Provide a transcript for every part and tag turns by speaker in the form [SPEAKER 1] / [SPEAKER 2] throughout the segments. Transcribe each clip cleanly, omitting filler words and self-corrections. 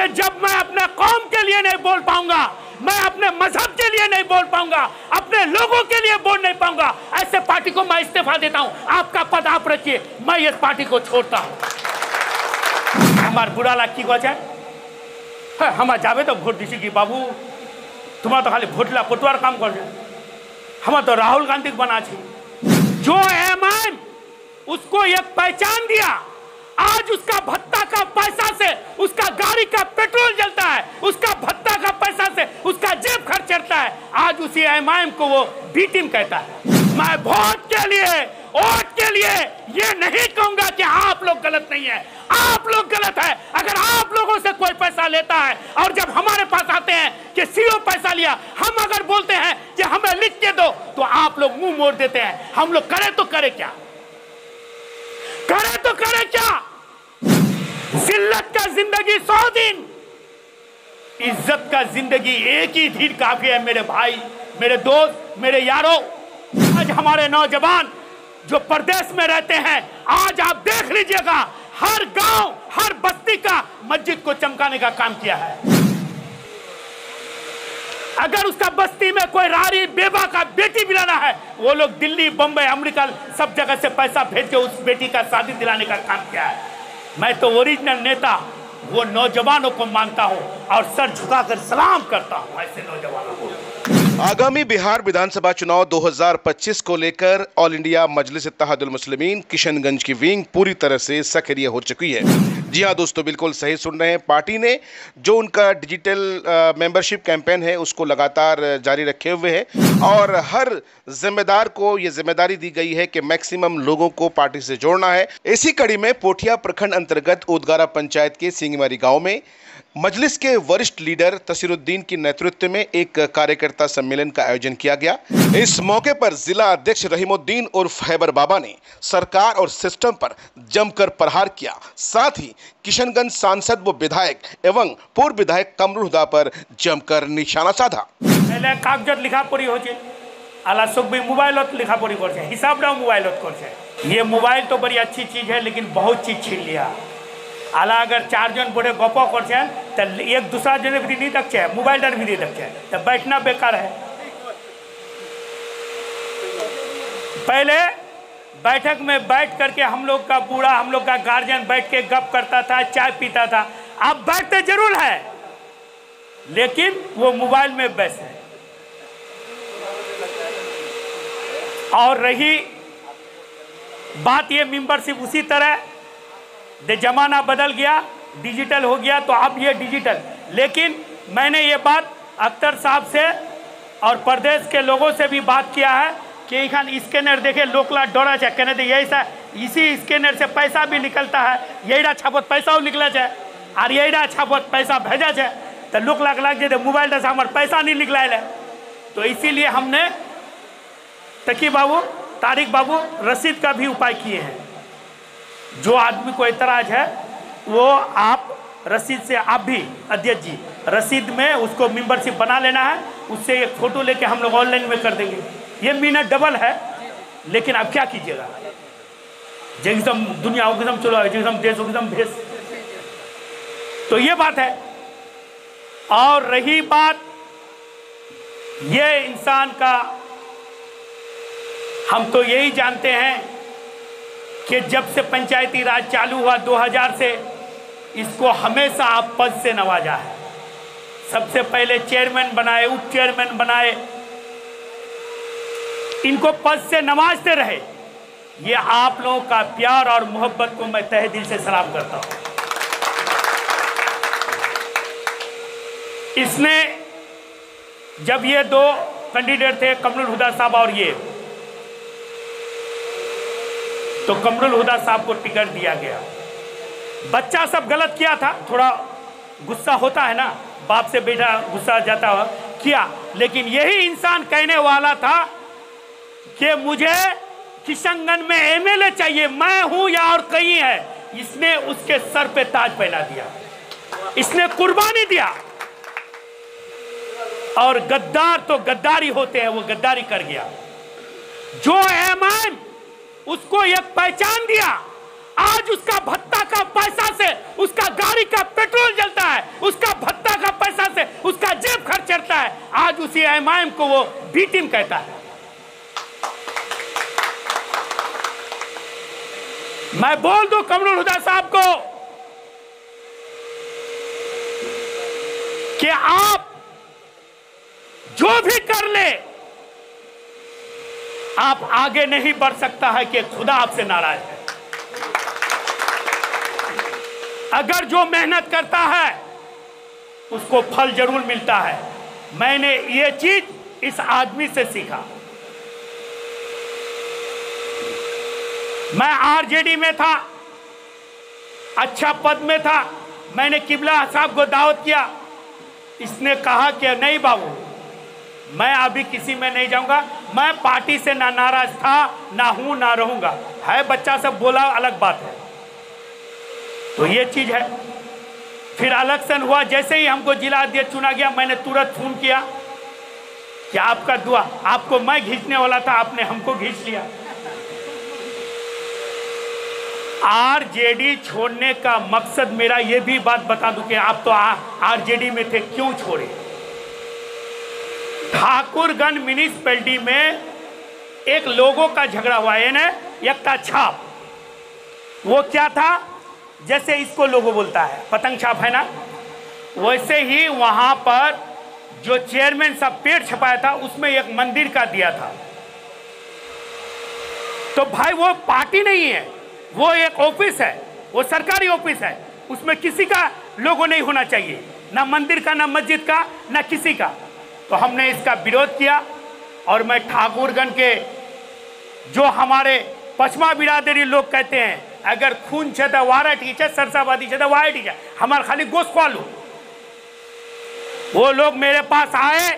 [SPEAKER 1] कि जब मैं अपने कौम के लिए नहीं बोल पाऊंगा, मैं अपने मजहब के लिए नहीं बोल पाऊंगा, अपने लोगों के लिए बोल नहीं पाऊंगा, ऐसे पार्टी को मैं इस्तीफा देता हूं। आपका पद आप रखिए, मैं इस पार्टी को छोड़ता हूं। हमार बुरा लाग की गज है, हम जावे तो भोट दीसी की बाबू तुम्हारा तो खाली भोटला पटुआर काम कर, हम तो राहुल गांधी बना जो एमआईएम उसको एक पहचान दिया। आज उसका भत्ता का पैसा से उसका गाड़ी का पेट्रोल जलता है, उसका भत्ता का पैसा से उसका जेब खर्च चलता है। आज उसी एमआईएम को वो बी टीम कहता है। मैं वोट के लिए ये नहीं कहूंगा कि आप लोग गलत नहीं है, आप लोग गलत है। अगर आप लोगों से कोई पैसा लेता है और जब हमारे पास आते हैं कि सीओ पैसा लिया, हम अगर बोलते हैं कि हमें लिख के दो तो आप लोग मुंह मोड़ देते हैं। हम लोग करें तो करें क्या, करें तो करें क्या? जिल्लत का जिंदगी 100 दिन, इज्जत का जिंदगी एक ही दिन काफी है। मेरे भाई, मेरे दोस्त, मेरे यारों, आज हमारे नौजवान जो प्रदेश में रहते हैं, आज आप देख लीजिएगा हर गांव हर बस्ती का मस्जिद को चमकाने का काम किया है। अगर उसका बस्ती में कोई रारी बेबा का बेटी भी लाना है, वो लोग दिल्ली, बंबई, अमेरिका सब जगह से पैसा भेज के उस बेटी का शादी दिलाने का काम किया है। मैं तो ओरिजिनल नेता वो नौजवानों को मानता हूं और सर झुकाकर सलाम करता हूं ऐसे नौजवानों को।
[SPEAKER 2] आगामी बिहार विधानसभा चुनाव 2025 को लेकर ऑल इंडिया मजलिस इत्तेहादुल मुस्लिमीन किशनगंज की विंग पूरी तरह से सक्रिय हो चुकी है। जी हां दोस्तों, बिल्कुल सही सुन रहे हैं। पार्टी ने जो उनका डिजिटल मेंबरशिप कैंपेन है उसको लगातार जारी रखे हुए है और हर जिम्मेदार को ये जिम्मेदारी दी गई है कि मैक्सिमम लोगों को पार्टी से जोड़ना है। इसी कड़ी में पोठिया प्रखंड अंतर्गत उदगारा पंचायत के सिंगमारी गाँव में मजलिस के वरिष्ठ लीडर तसीरुद्दीन के नेतृत्व में एक कार्यकर्ता सम्मेलन का आयोजन किया गया। इस मौके पर जिला अध्यक्ष रहीमुद्दीन उर्फ हैबर बाबा ने सरकार और सिस्टम पर जमकर प्रहार किया। साथ ही किशनगंज सांसद व विधायक एवं पूर्व विधायक कमरुल हुदा पर जमकर निशाना साधा।
[SPEAKER 1] पहले कागजात लिखा पड़ी हो आला सब भी मोबाइल लिखा पड़ी कर हिसाब मोबाइल कर। ये मोबाइल तो बड़ी अच्छी चीज है, लेकिन बहुत चीज छीन लिया। आला अगर 4 जन बड़े गप कर तो एक दूसरा जन भी नहीं देखे, मोबाइल डर भी नहीं देखे तो बैठना बेकार है। पहले बैठक में बैठ करके हम लोग का बूढ़ा, हम लोग का गार्जियन बैठ के गप करता था, चाय पीता था। अब बैठते जरूर है लेकिन वो मोबाइल में व्यस्त है। और रही बात ये मेंबरशिप, उसी तरह जमाना बदल गया, डिजिटल हो गया तो अब ये डिजिटल। लेकिन मैंने ये बात अख्तर साहब से और प्रदेश के लोगों से भी बात किया है कि इखान स्कैनर देखे लोकला डरा चाहे कहने दे यही सा, इसी स्कैनर से पैसा भी निकलता है। यही छापत पैसा निकला चाहे और यही छापत पैसा भेजा चाहे तो लोक लग जाए मोबाइल से हमारे पैसा नहीं निकला है। तो इसीलिए हमने तकी बाबू, तारिक बाबू रसीद का भी उपाय किए हैं। जो आदमी को एतराज है वो आप रसीद से, आप भी अध्यक्ष जी रसीद में उसको मेंबरशिप बना लेना है, उससे एक फोटो लेके हम लोग ऑनलाइन में कर देंगे। ये मिनट डबल है, लेकिन अब क्या कीजिएगा, जैसम दुनिया एकदम चलो, जैसम देश एकदम भेष। तो ये बात है। और रही बात ये इंसान का, हम तो यही जानते हैं कि जब से पंचायती राज चालू हुआ 2000 से, इसको हमेशा आप पद से नवाजा है। सबसे पहले चेयरमैन बनाए, उप चेयरमैन बनाए, इनको पद से नवाजते रहे। ये आप लोगों का प्यार और मोहब्बत को मैं तहे दिल से सलाम करता हूं। इसने जब ये 2 कैंडिडेट थे, कमरुल हुदा साहब और ये, तो कमरुल हुदा साहब को टिकट दिया गया। बच्चा सब गलत किया था, थोड़ा गुस्सा होता है ना, बाप से बेटा गुस्सा जाता हुआ किया, लेकिन यही इंसान कहने वाला था कि मुझे किशनगंज में एमएलए चाहिए, मैं हूं या और कहीं है। इसने उसके सर पे ताज पहना दिया, इसने कुर्बानी दिया। और गद्दार तो गद्दारी होते हैं, वो गद्दारी कर गया। जो एमआईएम उसको एक पहचान दिया, आज उसका भत्ता का पैसा से उसका गाड़ी का पेट्रोल जलता है, उसका भत्ता का पैसा से उसका जेब खर्च चलता है। आज उसी एमआईएम को वो बी टीम कहता है। मैं बोल दूं कमरुल हुदा साहब को कि आप जो भी कर ले, आप आगे नहीं बढ़ सकता है कि खुदा आपसे नाराज है। अगर जो मेहनत करता है उसको फल जरूर मिलता है। मैंने ये चीज इस आदमी से सीखा। मैं आरजेडी में था, अच्छा पद में था। मैंने किबला साहब को दावत किया। इसने कहा कि नहीं बाबू, मैं अभी किसी में नहीं जाऊंगा। मैं पार्टी से ना नाराज था, ना हूं, ना रहूंगा। है बच्चा सब बोला, अलग बात है। तो ये चीज है। फिर इलेक्शन हुआ, जैसे ही हमको जिला अध्यक्ष चुना गया, मैंने तुरंत फोन किया कि आपका दुआ, आपको मैं खींचने वाला था, आपने हमको खींच लिया। आरजेडी छोड़ने का मकसद मेरा, ये भी बात बता दूं कि आप तो आरजेडी में थे, क्यों छोड़े? ठाकुरगंज म्यूनिसिपैलिटी में एक लोगों का झगड़ा हुआ है ना, एकता छाप। वो क्या था, जैसे इसको लोगो बोलता है, पतंग छाप है ना, वैसे ही वहां पर जो चेयरमैन साहब पेड़ छपाया था, उसमें एक मंदिर का दिया था। तो भाई वो पार्टी नहीं है, वो एक ऑफिस है, वो सरकारी ऑफिस है। उसमें किसी का लोगो नहीं होना चाहिए, ना मंदिर का, ना मस्जिद का, ना किसी का। तो हमने इसका विरोध किया। और मैं ठाकुरगंज के जो हमारे पश्चिमा बिरादरी लोग कहते हैं, अगर खून छे तो वारा ठीक है, सरसाबादी छे तो वारा ठीक है, हमारे खाली गोश्त खा लो। वो लोग मेरे पास आए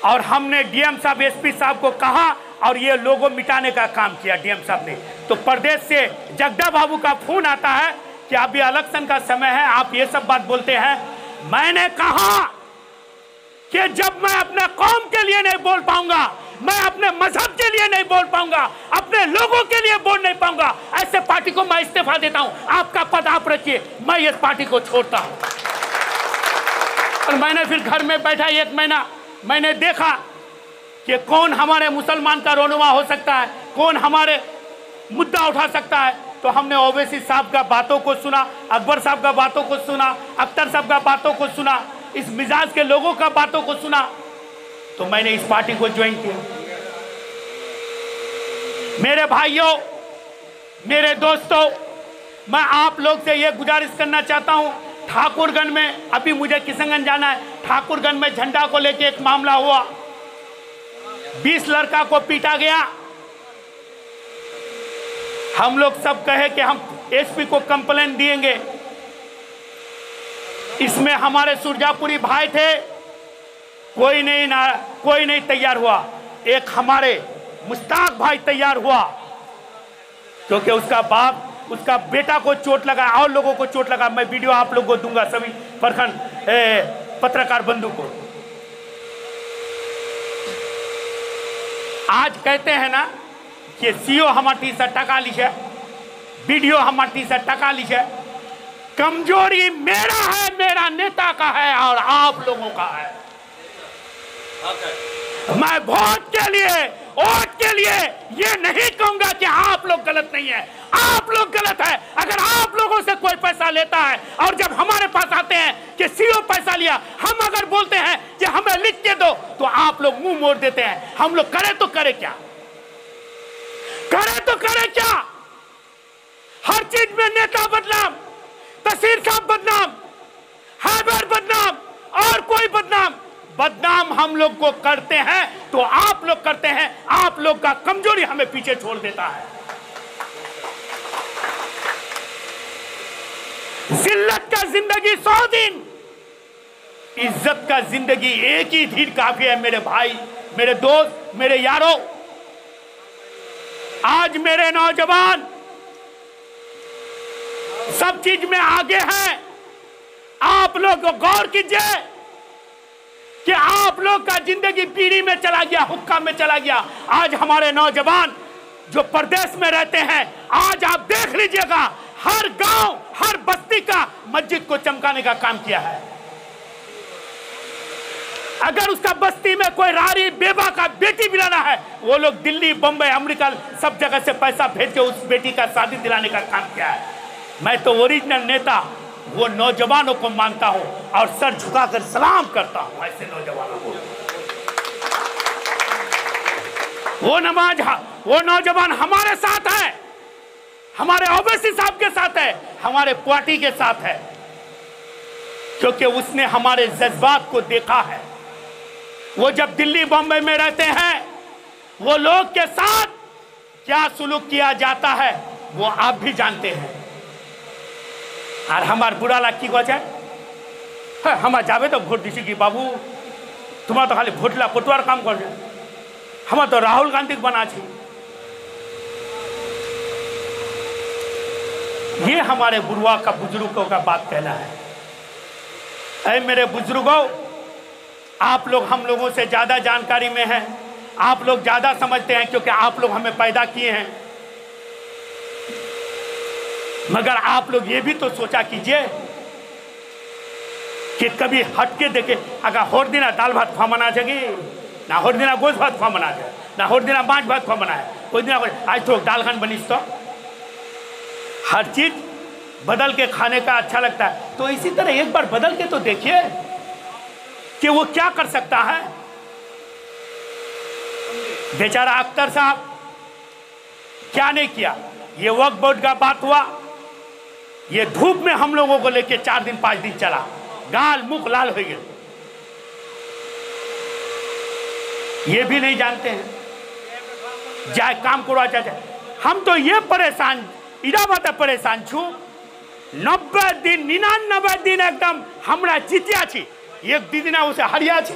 [SPEAKER 1] और हमने डीएम साहब, एसपी साहब को कहा और ये लोगो मिटाने का काम किया डीएम साहब ने। तो प्रदेश से जगदा बाबू का फोन आता है कि अभी इलेक्शन का समय है, आप ये सब बात बोलते हैं। मैंने कहा कि जब मैं अपने कौम के लिए नहीं बोल पाऊंगा, मैं अपने मजहब के लिए नहीं बोल पाऊंगा, अपने लोगों के लिए बोल नहीं पाऊंगा, ऐसे पार्टी को मैं इस्तीफा देता हूं। आपका पद आप रखिए, मैं इस पार्टी को छोड़ता हूं। और मैंने फिर घर में बैठा 1 महीना, मैंने देखा कि कौन हमारे मुसलमान का रोनुमा हो सकता है, कौन हमारे मुद्दा उठा सकता है। तो हमने ओवैसी साहब का बातों को सुना, अकबर साहब का बातों को सुना, अख्तर साहब का बातों को सुना, इस मिजाज के लोगों का बातों को सुना। तो मैंने इस पार्टी को ज्वाइन किया। मेरे भाइयों, मेरे दोस्तों, मैं आप लोग से यह गुजारिश करना चाहता हूं, ठाकुरगंज में अभी मुझे किशनगंज जाना है। ठाकुरगंज में झंडा को लेकर एक मामला हुआ, 20 लड़का को पीटा गया। हम लोग सब कहे कि हम एसपी को कंप्लेंट देंगे। इसमें हमारे सुरजापुरी भाई थे, कोई नहीं तैयार हुआ। एक हमारे मुश्ताक भाई तैयार हुआ, क्योंकि उसका बाप, उसका बेटा को चोट लगा और लोगों को चोट लगा। मैं वीडियो आप लोगों को दूंगा, सभी प्रखंड पत्रकार बंधु को। आज कहते हैं ना कि सीओ हमारी से टका लीजिए, वीडियो हमारी से टका लीजिए। कमजोरी मेरा है, मेरा नेता का है और आप लोगों का है। मैं वोट के लिए ये नहीं कहूंगा कि आप लोग गलत नहीं है, आप लोग गलत है। अगर आप लोगों से कोई पैसा लेता है और जब हमारे पास आते हैं कि सीओ पैसा लिया, हम अगर बोलते हैं कि हमें लिख के दो, तो आप लोग मुंह मोड़ देते हैं। हम लोग करें तो करें क्या, करें तो करें क्या? हर चीज में नेता बदनाम, तहसील साहब बदनाम, हैबर बदनाम और कोई बदनाम हम लोग को करते हैं तो आप लोग करते हैं। आप लोग का कमजोरी हमें पीछे छोड़ देता है। जिल्लत का जिंदगी 100 दिन, इज्जत का जिंदगी एक ही दिन काफी है। मेरे भाई, मेरे दोस्त, मेरे यारों, आज मेरे नौजवान सब चीज में आगे हैं। आप लोग गौर कीजिए कि आप लोग का जिंदगी पीढ़ी में चला गया, हुक्का में चला गया। आज हमारे नौजवान जो प्रदेश में रहते हैं, आज आप देख लीजिएगा, हर गांव, हर बस्ती का मस्जिद को चमकाने का काम किया है। अगर उसका बस्ती में कोई रारी बेवा का बेटी दिलाना है, वो लोग दिल्ली, बंबई, अमेरिका सब जगह से पैसा भेज के उस बेटी का शादी दिलाने का काम किया है। मैं तो ओरिजिनल नेता वो नौजवानों को मानता हूं और सर झुकाकर सलाम करता हूं ऐसे नौजवानों को। वो नौजवान हमारे साथ है, हमारे ओवैसी साहब के साथ है, हमारे पार्टी के साथ है, क्योंकि उसने हमारे जज्बात को देखा है। वो जब दिल्ली बंबई में रहते हैं, वो लोग के साथ क्या सुलूक किया जाता है वो आप भी जानते हैं। और हमार बुरा लग की वजह हम जावे तो भोट दिशी की बाबू तुम्हारा तो खाली भोटला पटुआर काम कर, हम तो राहुल गांधी बना छी। ये हमारे बुढ़वा का बुजुर्गों का बात कहना है। ऐ मेरे बुजुर्गों, आप लोग हम लोगों से ज्यादा जानकारी में हैं, आप लोग ज्यादा समझते हैं क्योंकि आप लोग हमें पैदा किए हैं। मगर आप लोग ये भी तो सोचा कीजिए कि कभी हटके देखे, अगर होर दिना दाल भात खा मना जाएगी ना, होर दिना गोश भात खा मना जाए ना, होर दिना मांस भात खा मना है, कोई दिन आज तो दाल खान बनीस। तो हर चीज बदल के खाने का अच्छा लगता है, तो इसी तरह एक बार बदल के तो देखिए कि वो क्या कर सकता है। बेचारा अख्तर साहब क्या नहीं किया। ये वक्फ बोर्ड का बात हुआ, ये धूप में हम लोगों को लेके 4 दिन 5 दिन चला, गाल मुख लाल हो गए। ये भी नहीं जानते हैं जाए काम करवा चाहते। हम तो ये परेशान इरा बात परेशान छू, 90 दिन 99 दिन एकदम हमरा जीतिया छी, एक दीदिना उसे हरिया छी।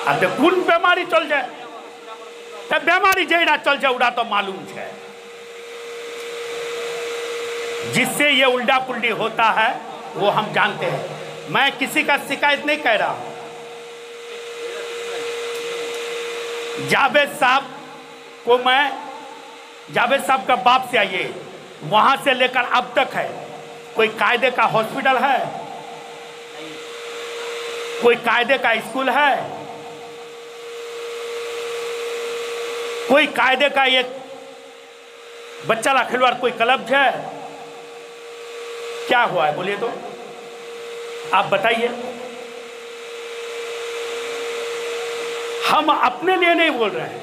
[SPEAKER 1] अब तो कौन बीमारी चल जाए, तब बीमारी जैरा चल जाए उड़ा तो मालूम है। जिससे ये उल्टा पुल्टी होता है वो हम जानते हैं। मैं किसी का शिकायत नहीं कह रहा। जावेद साहब को मैं, जावेद साहब का बाप से आइए, वहां से लेकर अब तक है, कोई कायदे का हॉस्पिटल है, कोई कायदे का स्कूल है, कोई कायदे का एक बच्चा ला खिलवाड़ कोई क्लब है, क्या हुआ है बोलिए तो आप बताइए। हम अपने लिए नहीं बोल रहे हैं,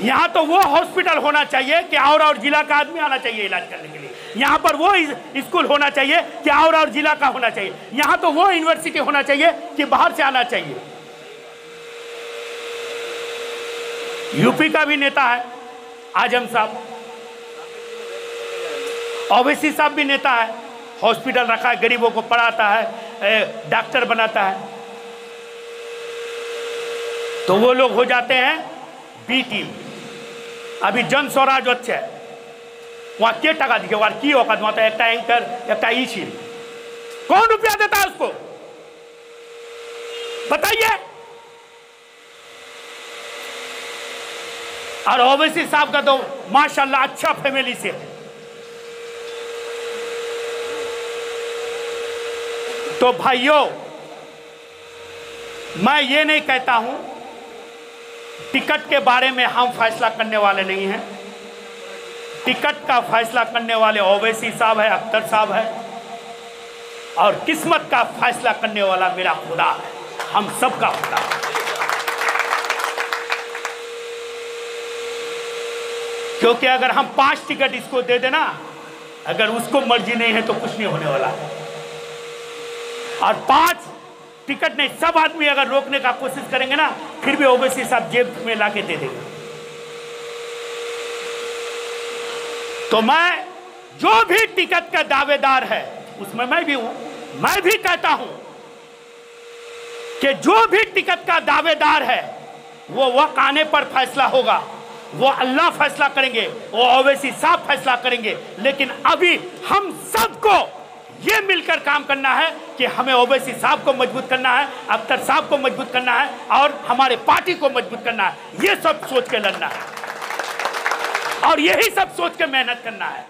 [SPEAKER 1] यहां तो वो हॉस्पिटल होना चाहिए कि और जिला का आदमी आना चाहिए इलाज करने के लिए, यहां पर वो स्कूल होना चाहिए कि और जिला का होना चाहिए, यहां तो वो यूनिवर्सिटी होना चाहिए कि बाहर से आना चाहिए। यूपी का भी नेता है आजम साहब, ओवैसी साहब भी नेता है, हॉस्पिटल रखा है, गरीबों को पढ़ाता है, डॉक्टर बनाता है, तो वो लोग हो जाते हैं बी टीम। अभी जन स्वराज अच्छे वहां के टका दिखे वहां की औकात, वहां तो एक एंकर एक ई शील, कौन रुपया देता है उसको बताइए। और ओवैसी साहब का तो माशाल्लाह अच्छा फैमिली से है। तो भाइयों, मैं ये नहीं कहता हूं टिकट के बारे में हम फैसला करने वाले नहीं हैं। टिकट का फैसला करने वाले ओवैसी साहब है, अख्तर साहब है, और किस्मत का फैसला करने वाला मेरा खुदा है, हम सबका खुदा है। क्योंकि अगर हम 5 टिकट इसको दे देना, अगर उसको मर्जी नहीं है तो कुछ नहीं होने वाला है। और 5 टिकट नहीं, सब आदमी अगर रोकने का कोशिश करेंगे ना, फिर भी ओवैसी साहब जेब में लाके दे देंगे। तो मैं जो भी टिकट का दावेदार है उसमें मैं भी हूं, मैं भी कहता हूं कि जो भी टिकट का दावेदार है वो वक्त आने पर फैसला होगा, वो अल्लाह फैसला करेंगे, वो ओवैसी साहब फैसला करेंगे। लेकिन अभी हम सबको ये मिलकर काम करना है कि हमें ओवैसी साहब को मजबूत करना है, अख्तर साहब को मजबूत करना है और हमारे पार्टी को मजबूत करना है। ये सब सोच के लड़ना है और यही सब सोच के मेहनत करना है।